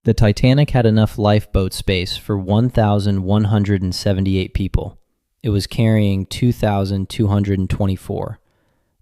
The Titanic had enough lifeboat space for 1,178 people. It was carrying 2,224.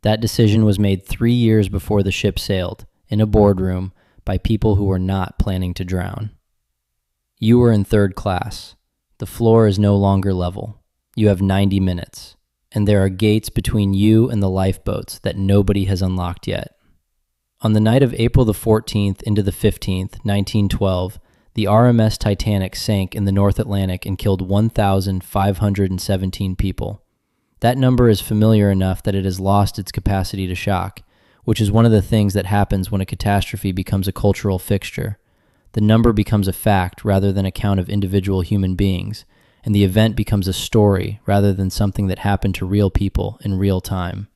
That decision was made 3 years before the ship sailed, in a boardroom, by people who were not planning to drown. You were in third class. The floor is no longer level. You have 90 minutes, and there are gates between you and the lifeboats that nobody has unlocked yet. On the night of April the 14th into the 15th, 1912, the RMS Titanic sank in the North Atlantic and killed 1,517 people. That number is familiar enough that it has lost its capacity to shock, which is one of the things that happens when a catastrophe becomes a cultural fixture. The number becomes a fact rather than a count of individual human beings, and the event becomes a story rather than something that happened to real people in real time.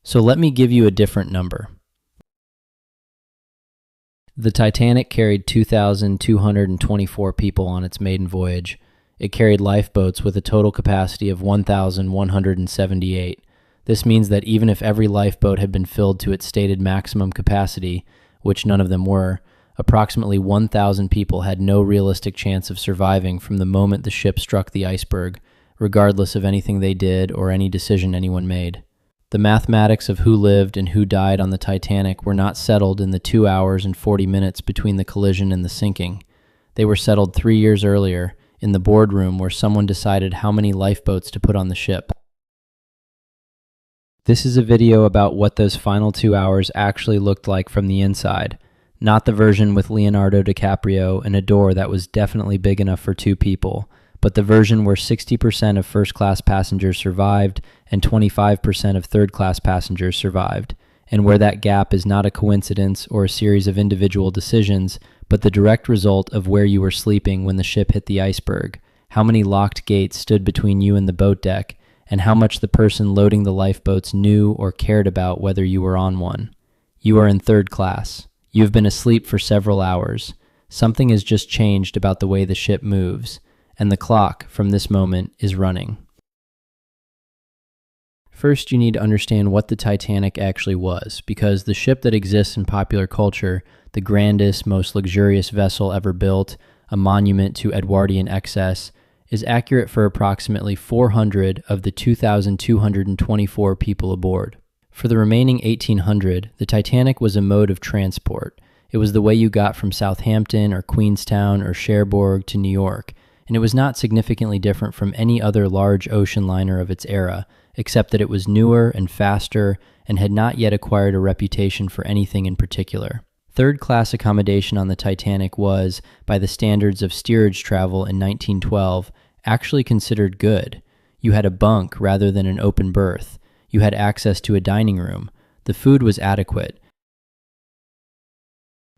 So let me give you a different number. The Titanic carried 2,224 people on its maiden voyage. It carried lifeboats with a total capacity of 1,178. This means that even if every lifeboat had been filled to its stated maximum capacity, which none of them were, approximately 1,000 people had no realistic chance of surviving from the moment the ship struck the iceberg, regardless of anything they did or any decision anyone made. The mathematics of who lived and who died on the Titanic were not settled in the 2 hours and 40 minutes between the collision and the sinking. They were settled 3 years earlier, in the boardroom where someone decided how many lifeboats to put on the ship. This is a video about what those final 2 hours actually looked like from the inside, not the version with Leonardo DiCaprio and a door that was definitely big enough for 2 people, but the version where 60% of first-class passengers survived and 25% of third-class passengers survived, and where that gap is not a coincidence or a series of individual decisions, but the direct result of where you were sleeping when the ship hit the iceberg, how many locked gates stood between you and the boat deck, and how much the person loading the lifeboats knew or cared about whether you were on one. You are in third class. You have been asleep for several hours. Something has just changed about the way the ship moves, and the clock, from this moment, is running. First, you need to understand what the Titanic actually was, because the ship that exists in popular culture, the grandest, most luxurious vessel ever built, a monument to Edwardian excess, is accurate for approximately 400 of the 2,224 people aboard. For the remaining 1,800, the Titanic was a mode of transport. It was the way you got from Southampton or Queenstown or Cherbourg to New York, and it was not significantly different from any other large ocean liner of its era, except that it was newer and faster and had not yet acquired a reputation for anything in particular. Third-class accommodation on the Titanic was, by the standards of steerage travel in 1912, actually considered good. You had a bunk rather than an open berth. You had access to a dining room. The food was adequate.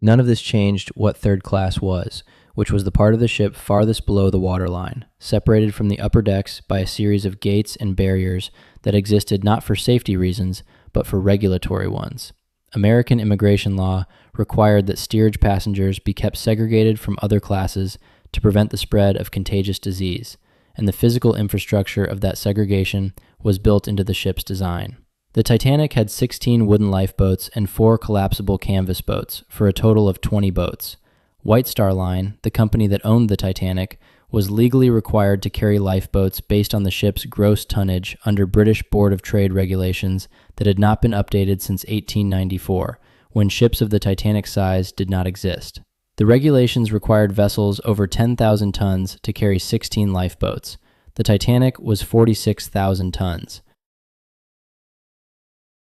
None of this changed what third class was, which was the part of the ship farthest below the waterline, separated from the upper decks by a series of gates and barriers that existed not for safety reasons, but for regulatory ones. American immigration law required that steerage passengers be kept segregated from other classes to prevent the spread of contagious disease, and the physical infrastructure of that segregation was built into the ship's design. The Titanic had 16 wooden lifeboats and 4 collapsible canvas boats, for a total of 20 boats. White Star Line, the company that owned the Titanic, was legally required to carry lifeboats based on the ship's gross tonnage under British Board of Trade regulations that had not been updated since 1894, when ships of the Titanic size did not exist. The regulations required vessels over 10,000 tons to carry 16 lifeboats. The Titanic was 46,000 tons.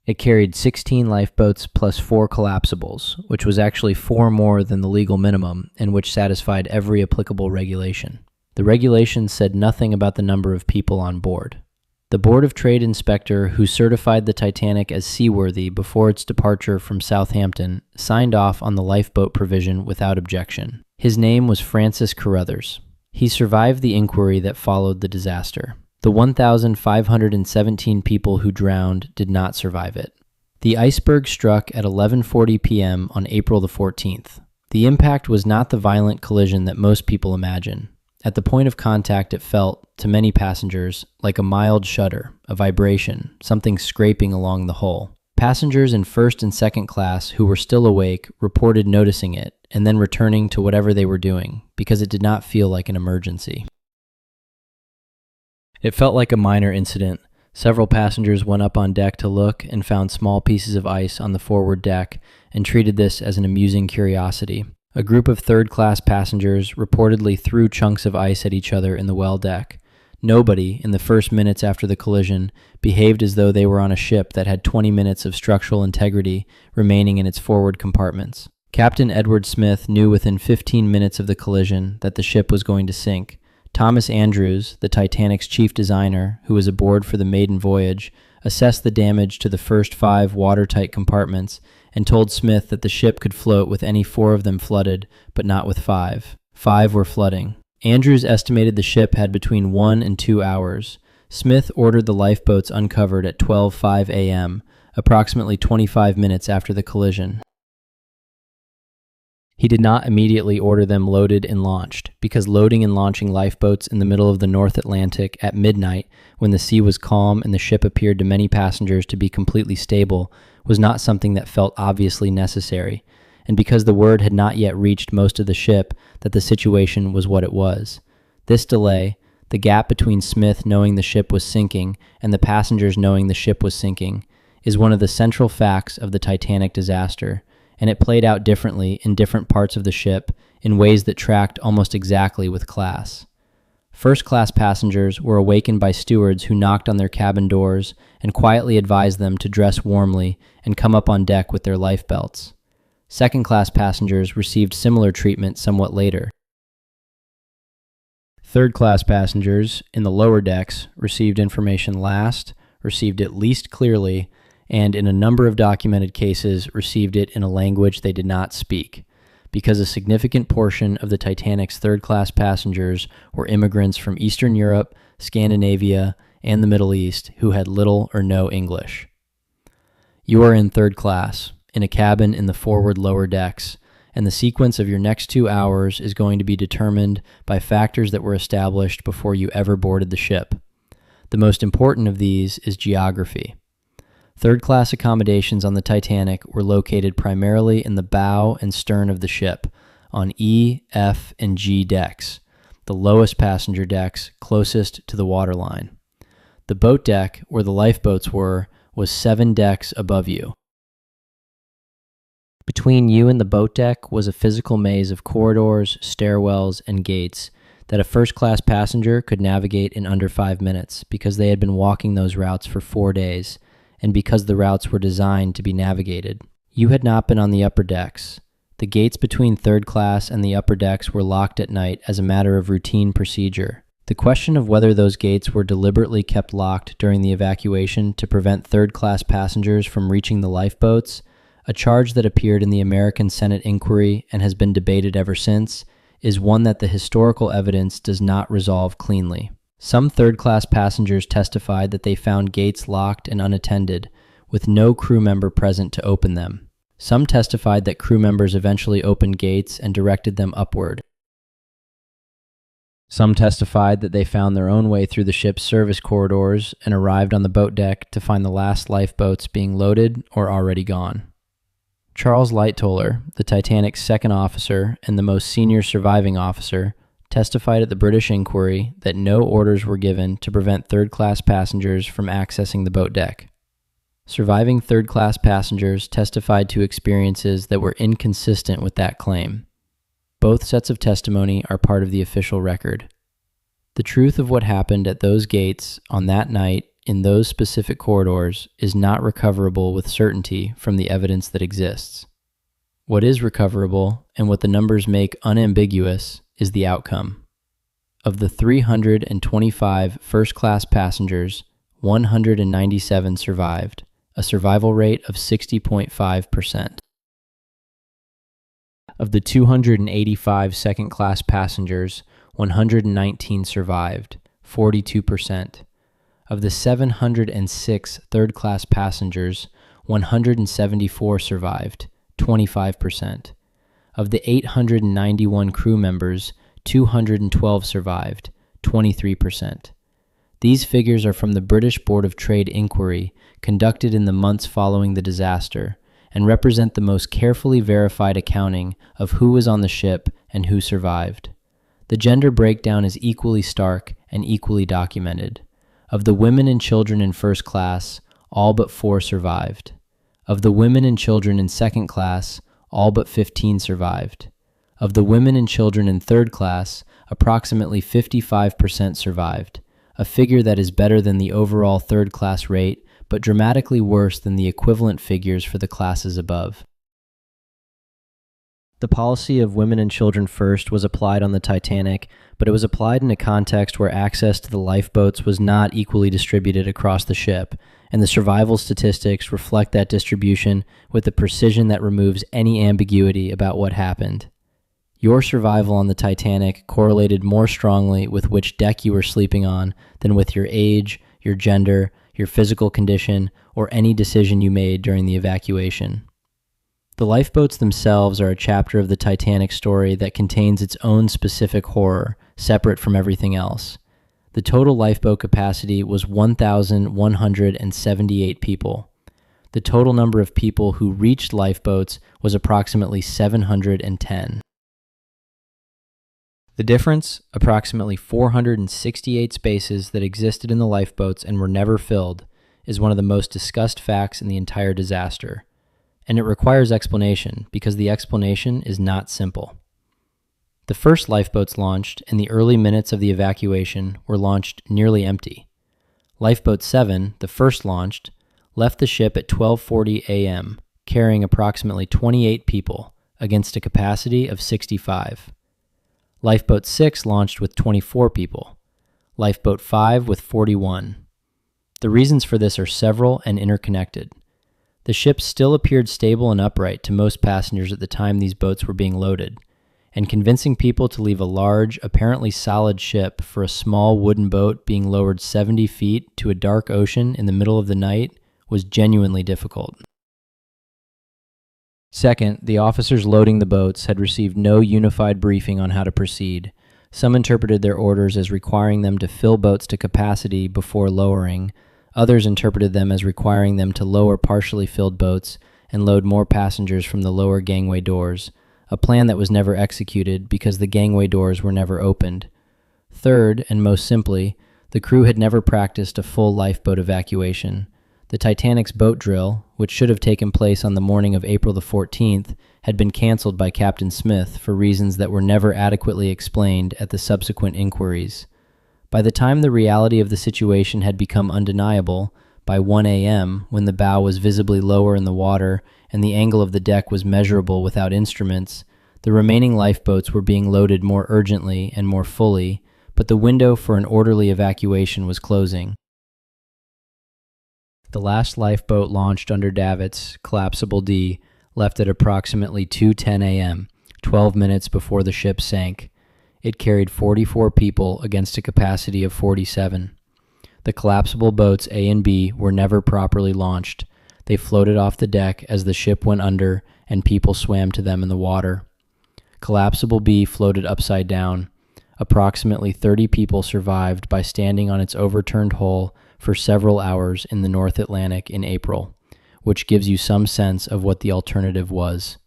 It carried 16 lifeboats plus 4 collapsibles, which was actually 4 more than the legal minimum and which satisfied every applicable regulation. The regulations said nothing about the number of people on board. The Board of Trade inspector who certified the Titanic as seaworthy before its departure from Southampton signed off on the lifeboat provision without objection. His name was Francis Carruthers. He survived the inquiry that followed the disaster. The 1,517 people who drowned did not survive it. The iceberg struck at 11:40 p.m. on April the 14th. The impact was not the violent collision that most people imagine. At the point of contact, it felt, to many passengers, like a mild shudder, a vibration, something scraping along the hull. Passengers in first and second class who were still awake reported noticing it, and then returning to whatever they were doing because it did not feel like an emergency. It felt like a minor incident. Several passengers went up on deck to look and found small pieces of ice on the forward deck and treated this as an amusing curiosity. A group of third-class passengers reportedly threw chunks of ice at each other in the well deck. Nobody, in the first minutes after the collision, behaved as though they were on a ship that had 20 minutes of structural integrity remaining in its forward compartments. Captain Edward Smith knew within 15 minutes of the collision that the ship was going to sink. Thomas Andrews, the Titanic's chief designer, who was aboard for the maiden voyage, assessed the damage to the first 5 watertight compartments and told Smith that the ship could float with any 4 of them flooded, but not with 5. 5 were flooding. Andrews estimated the ship had between 1 and 2 hours. Smith ordered the lifeboats uncovered at 12:05 a.m., approximately 25 minutes after the collision. He did not immediately order them loaded and launched, because loading and launching lifeboats in the middle of the North Atlantic at midnight, when the sea was calm and the ship appeared to many passengers to be completely stable, was not something that felt obviously necessary, and because the word had not yet reached most of the ship that the situation was what it was. This delay, the gap between Smith knowing the ship was sinking and the passengers knowing the ship was sinking, is one of the central facts of the Titanic disaster, and it played out differently in different parts of the ship in ways that tracked almost exactly with class. First-class passengers were awakened by stewards who knocked on their cabin doors and quietly advised them to dress warmly and come up on deck with their life belts. Second-class passengers received similar treatment somewhat later. Third-class passengers in the lower decks received information last, received it least clearly, and in a number of documented cases received it in a language they did not speak, because a significant portion of the Titanic's third-class passengers were immigrants from Eastern Europe, Scandinavia, and the Middle East who had little or no English. You are in third class, in a cabin in the forward lower decks, and the sequence of your next 2 hours is going to be determined by factors that were established before you ever boarded the ship. The most important of these is geography. Third-class accommodations on the Titanic were located primarily in the bow and stern of the ship, on E, F, and G decks, the lowest passenger decks closest to the waterline. The boat deck, where the lifeboats were, was 7 decks above you. Between you and the boat deck was a physical maze of corridors, stairwells, and gates that a first-class passenger could navigate in under 5 minutes because they had been walking those routes for 4 days, and because the routes were designed to be navigated. You had not been on the upper decks. The gates between third class and the upper decks were locked at night as a matter of routine procedure. The question of whether those gates were deliberately kept locked during the evacuation to prevent third-class passengers from reaching the lifeboats, a charge that appeared in the American Senate inquiry and has been debated ever since, is one that the historical evidence does not resolve cleanly. Some third-class passengers testified that they found gates locked and unattended, with no crew member present to open them. Some testified that crew members eventually opened gates and directed them upward. Some testified that they found their own way through the ship's service corridors and arrived on the boat deck to find the last lifeboats being loaded or already gone. Charles Lightoller, the Titanic's second officer and the most senior surviving officer, testified at the British inquiry that no orders were given to prevent third-class passengers from accessing the boat deck. Surviving third-class passengers testified to experiences that were inconsistent with that claim. Both sets of testimony are part of the official record. The truth of what happened at those gates on that night in those specific corridors is not recoverable with certainty from the evidence that exists. What is recoverable, and what the numbers make unambiguous, is the outcome. Of the 325 first-class passengers, 197 survived, a survival rate of 60.5%. Of the 285 second-class passengers, 119 survived, 42%. Of the 706 third-class passengers, 174 survived, 25%. Of the 891 crew members, 212 survived, 23%. These figures are from the British Board of Trade inquiry conducted in the months following the disaster, and represent the most carefully verified accounting of who was on the ship and who survived. The gender breakdown is equally stark and equally documented. Of the women and children in first class, all but 4 survived. Of the women and children in second class, all but 15 survived. Of the women and children in third class, approximately 55% survived, a figure that is better than the overall third class rate, but dramatically worse than the equivalent figures for the classes above. The policy of women and children first was applied on the Titanic, but it was applied in a context where access to the lifeboats was not equally distributed across the ship, and the survival statistics reflect that distribution with a precision that removes any ambiguity about what happened. Your survival on the Titanic correlated more strongly with which deck you were sleeping on than with your age, your gender, your physical condition, or any decision you made during the evacuation. The lifeboats themselves are a chapter of the Titanic story that contains its own specific horror, separate from everything else. The total lifeboat capacity was 1,178 people. The total number of people who reached lifeboats was approximately 710. The difference, approximately 468 spaces that existed in the lifeboats and were never filled, is one of the most discussed facts in the entire disaster. And it requires explanation because the explanation is not simple. The first lifeboats launched in the early minutes of the evacuation were launched nearly empty. Lifeboat 7, the first launched, left the ship at 12:40 a.m., carrying approximately 28 people against a capacity of 65. Lifeboat 6 launched with 24 people. Lifeboat 5 with 41. The reasons for this are several and interconnected. The ship still appeared stable and upright to most passengers at the time these boats were being loaded, and convincing people to leave a large, apparently solid ship for a small wooden boat being lowered 70 feet to a dark ocean in the middle of the night was genuinely difficult. Second, the officers loading the boats had received no unified briefing on how to proceed. Some interpreted their orders as requiring them to fill boats to capacity before lowering. Others interpreted them as requiring them to lower partially filled boats and load more passengers from the lower gangway doors, a plan that was never executed because the gangway doors were never opened. Third, and most simply, the crew had never practiced a full lifeboat evacuation. The Titanic's boat drill, which should have taken place on the morning of April the 14th, had been canceled by Captain Smith for reasons that were never adequately explained at the subsequent inquiries. By the time the reality of the situation had become undeniable, by 1 a.m., when the bow was visibly lower in the water and the angle of the deck was measurable without instruments, the remaining lifeboats were being loaded more urgently and more fully, but the window for an orderly evacuation was closing. The last lifeboat launched under Davit's collapsible D left at approximately 2:10 a.m., 12 minutes before the ship sank. It carried 44 people against a capacity of 47. The collapsible boats A and B were never properly launched. They floated off the deck as the ship went under and people swam to them in the water. Collapsible B floated upside down. Approximately 30 people survived by standing on its overturned hull for several hours in the North Atlantic in April, which gives you some sense of what the alternative was.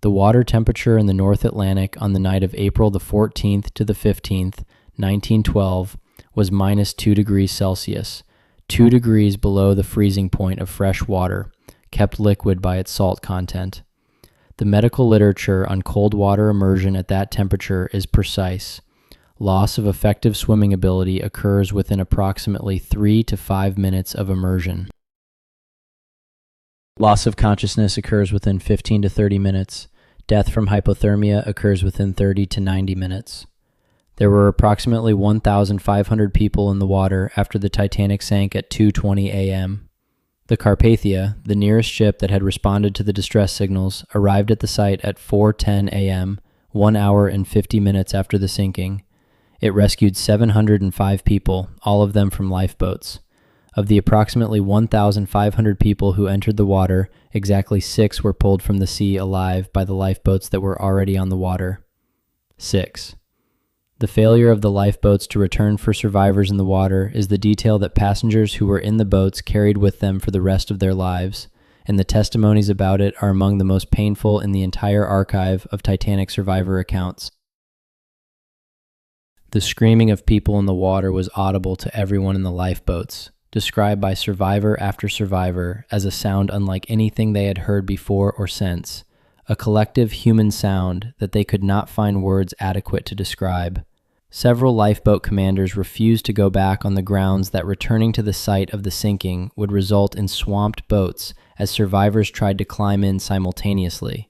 The water temperature in the North Atlantic on the night of April the 14th to the 15th, 1912, was minus 2 degrees Celsius, 2 degrees below the freezing point of fresh water, kept liquid by its salt content. The medical literature on cold water immersion at that temperature is precise. Loss of effective swimming ability occurs within approximately 3 to 5 minutes of immersion. Loss of consciousness occurs within 15 to 30 minutes. Death from hypothermia occurs within 30 to 90 minutes. There were approximately 1,500 people in the water after the Titanic sank at 2:20 a.m. The Carpathia, the nearest ship that had responded to the distress signals, arrived at the site at 4:10 a.m., 1 hour and 50 minutes after the sinking. It rescued 705 people, all of them from lifeboats. Of the approximately 1,500 people who entered the water, exactly 6 were pulled from the sea alive by the lifeboats that were already on the water. 6. The failure of the lifeboats to return for survivors in the water is the detail that passengers who were in the boats carried with them for the rest of their lives, and the testimonies about it are among the most painful in the entire archive of Titanic survivor accounts. The screaming of people in the water was audible to everyone in the lifeboats, described by survivor after survivor as a sound unlike anything they had heard before or since, a collective human sound that they could not find words adequate to describe. Several lifeboat commanders refused to go back on the grounds that returning to the site of the sinking would result in swamped boats as survivors tried to climb in simultaneously.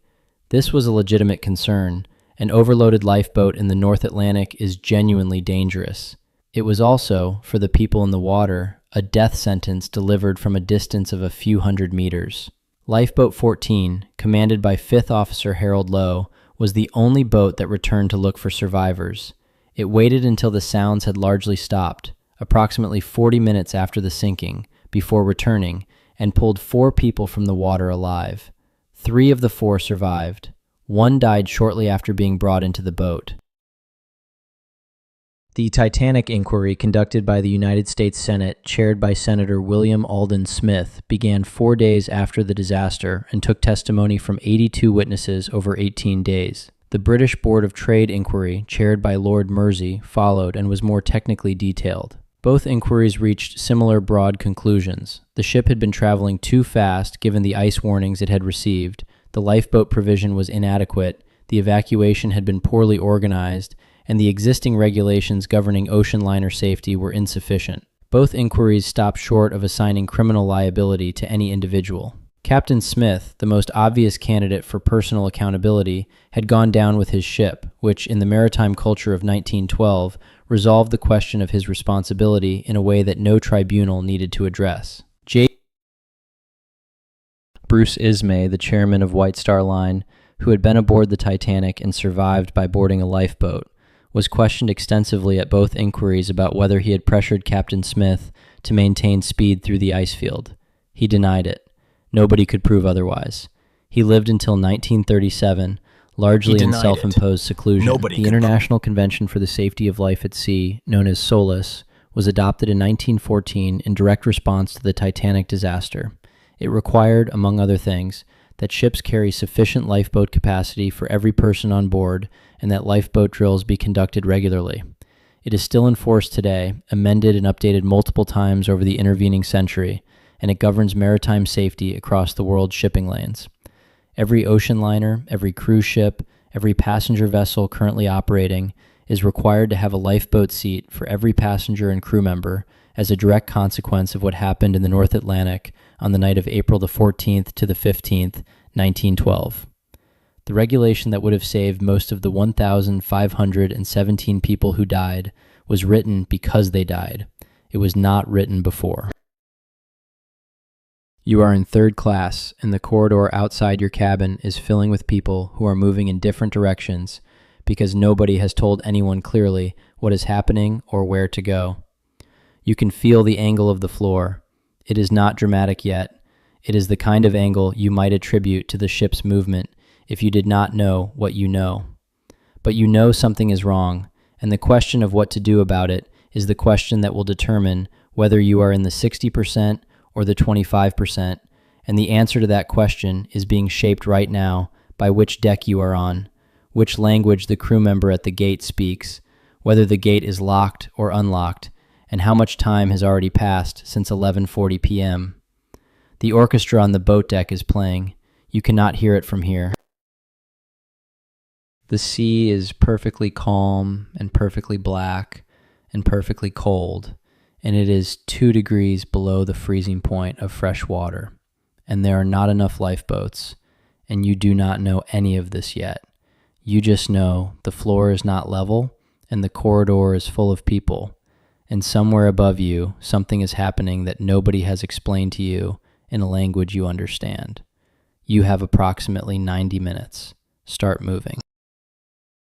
This was a legitimate concern. An overloaded lifeboat in the North Atlantic is genuinely dangerous. It was also, for the people in the water, a death sentence delivered from a distance of a few hundred meters. Lifeboat 14, commanded by Fifth Officer Lowe, was the only boat that returned to look for survivors. It waited until the sounds had largely stopped, approximately 40 minutes after the sinking, before returning, and pulled 4 people from the water alive. 3 of the 4 survived. 1 died shortly after being brought into the boat. The Titanic inquiry conducted by the United States Senate, chaired by Senator William Alden Smith, began 4 days after the disaster and took testimony from 82 witnesses over 18 days. The British Board of Trade inquiry, chaired by Lord Mersey, followed and was more technically detailed. Both inquiries reached similar broad conclusions. The ship had been traveling too fast given the ice warnings it had received, the lifeboat provision was inadequate, the evacuation had been poorly organized, and the existing regulations governing ocean liner safety were insufficient. Both inquiries stopped short of assigning criminal liability to any individual. Captain Smith, the most obvious candidate for personal accountability, had gone down with his ship, which, in the maritime culture of 1912, resolved the question of his responsibility in a way that no tribunal needed to address. Bruce Ismay, the chairman of White Star Line, who had been aboard the Titanic and survived by boarding a lifeboat, was questioned extensively at both inquiries about whether he had pressured Captain Smith to maintain speed through the ice field. He denied it. Nobody could prove otherwise. He lived until 1937, largely in self-imposed seclusion. The International Convention for the Safety of Life at Sea, known as SOLAS, was adopted in 1914 in direct response to the Titanic disaster. It required, among other things, that ships carry sufficient lifeboat capacity for every person on board and that lifeboat drills be conducted regularly. It is still in force today, amended and updated multiple times over the intervening century, and it governs maritime safety across the world's shipping lanes. Every ocean liner, every cruise ship, every passenger vessel currently operating is required to have a lifeboat seat for every passenger and crew member as a direct consequence of what happened in the North Atlantic on the night of April the 14th to the 15th, 1912. The regulation that would have saved most of the 1,517 people who died was written because they died. It was not written before. You are in third class, and the corridor outside your cabin is filling with people who are moving in different directions because nobody has told anyone clearly what is happening or where to go. You can feel the angle of the floor. It is not dramatic yet. It is the kind of angle you might attribute to the ship's movement if you did not know what you know. But you know something is wrong, and the question of what to do about it is the question that will determine whether you are in the 60% or the 25%, and the answer to that question is being shaped right now by which deck you are on, which language the crew member at the gate speaks, whether the gate is locked or unlocked, and how much time has already passed since 11:40 p.m. The orchestra on the boat deck is playing. You cannot hear it from here. The sea is perfectly calm and perfectly black and perfectly cold, and it is 2 degrees below the freezing point of fresh water, and there are not enough lifeboats, and you do not know any of this yet. You just know the floor is not level, and the corridor is full of people, and somewhere above you, something is happening that nobody has explained to you in a language you understand. You have approximately 90 minutes. Start moving.